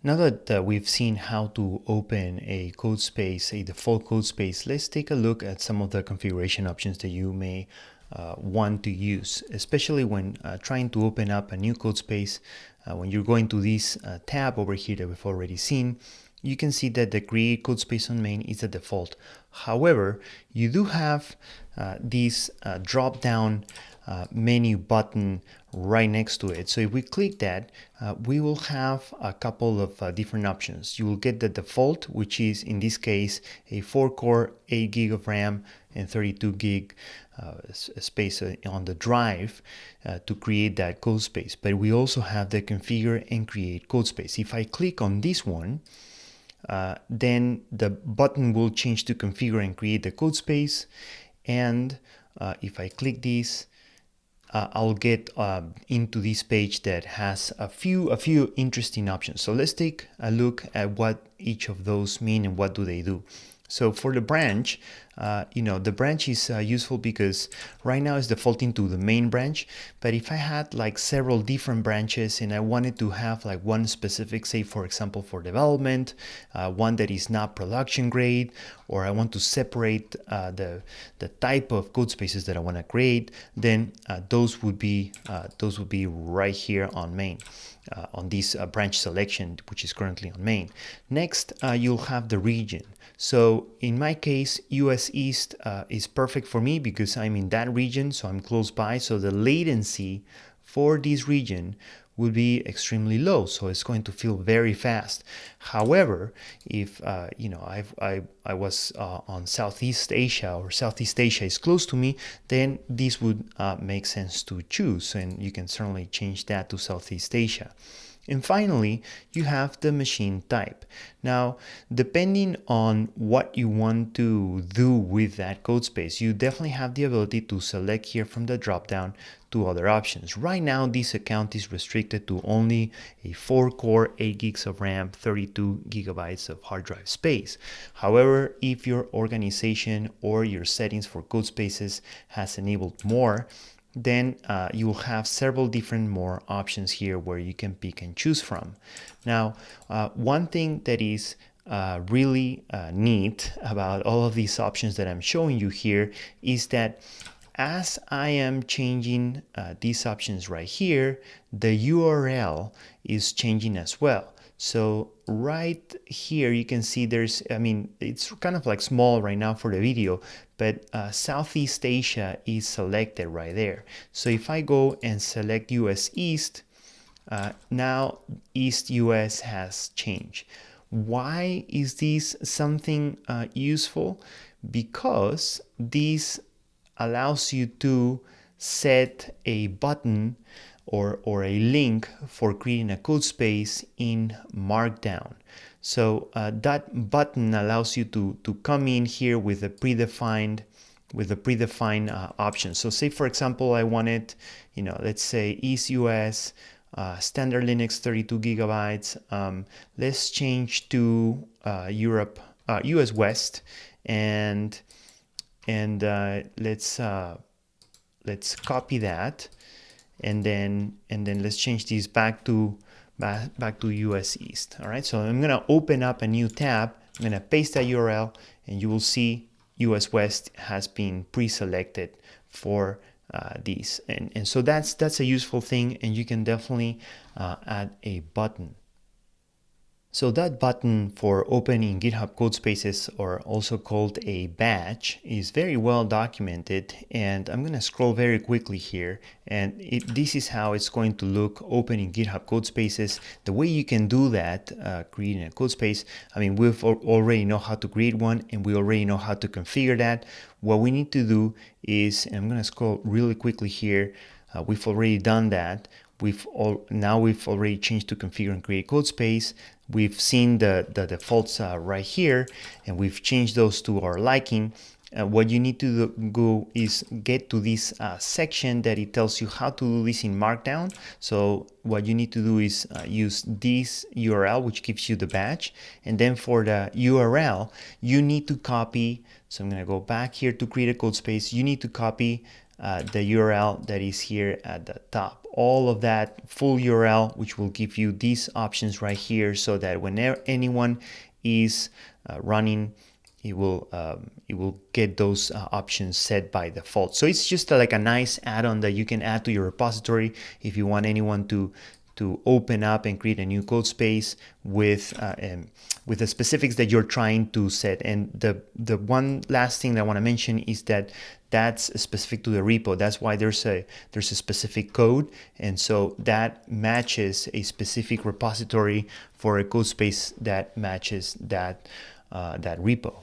Now that we've seen how to open a code space, a default code space, let's take a look at some of the configuration options that you may want to use, especially when trying to open up a new code space. When you're going to this tab over here that we've already seen, you can see that the create code space on main is the default. However, you do have this drop down menu button right next to it. So if we click that, we will have a couple of different options. You will get the default, which is in this case a 4-core, 8 gig of RAM and 32 gig space on the drive to create that code space. But we also have the configure and create code space. If I click on this one, then the button will change to configure and create the code space. And if I click this, I'll get into this page that has a few interesting options. So let's take a look at what each of those mean and what do they do. So for the branch, the branch is useful because right now it's defaulting to the main branch. But if I had like several different branches and I wanted to have like one specific, say for example for development, one that is not production grade, or I want to separate the type of code spaces that I want to create, then those would be right here on main. On this branch selection, which is currently on main. Next, you'll have the region. So in my case, US East is perfect for me because I'm in that region, so I'm close by. So the latency for this region will be extremely low, so it's going to feel very fast. However, if I was on Southeast Asia, or Southeast Asia is close to me, then this would make sense to choose, and you can certainly change that to Southeast Asia. And finally, you have the machine type. Now, depending on what you want to do with that code space, you definitely have the ability to select here from the dropdown to other options. Right now, this account is restricted to only a 4-core, 8 gigs of RAM, 32 gigabytes of hard drive space. However, if your organization or your settings for code spaces has enabled more, then you will have several different more options here where you can pick and choose from. Now, one thing that is really neat about all of these options that I'm showing you here is that as I am changing these options right here, the URL is changing as well. So right here, you can see it's kind of like small right now for the video, but Southeast Asia is selected right there. So if I go and select US East, now East US has changed. Why is this something useful? Because this allows you to set a button or a link for creating a code space in Markdown. So that button allows you to come in here with a predefined option. So say for example I wanted, let's say East US, standard Linux 32 gigabytes. Let's change to Europe, US West, and let's copy that, and then let's change this back to US East. All right, so I'm gonna open up a new tab. I'm gonna paste that URL, and you will see US West has been pre-selected for these, and so that's a useful thing, and you can definitely add a button. So that button for opening GitHub Codespaces, or also called a badge, is very well documented, and I'm going to scroll very quickly here, and this is how it's going to look opening GitHub Codespaces. The way you can do that, creating a codespace, we've already know how to create one, and we already know how to configure that. What we need to do is, and I'm going to scroll really quickly here, we've already done that. Now we've already changed to configure and create code space. We've seen the defaults right here, and we've changed those to our liking. What you need to go is get to this section that it tells you how to do this in Markdown. So what you need to do is use this URL, which gives you the badge. And then for the URL, you need to copy. So I'm going to go back here to create a code space. You need to copy the URL that is here at the top. All of that full URL, which will give you these options right here, so that whenever anyone is running, it will get those options set by default. So it's just like a nice add-on that you can add to your repository if you want anyone to open up and create a new code space with the specifics that you're trying to set. And the one last thing that I want to mention is that that's specific to the repo. That's why there's a specific code, and so that matches a specific repository for a code space that matches that repo.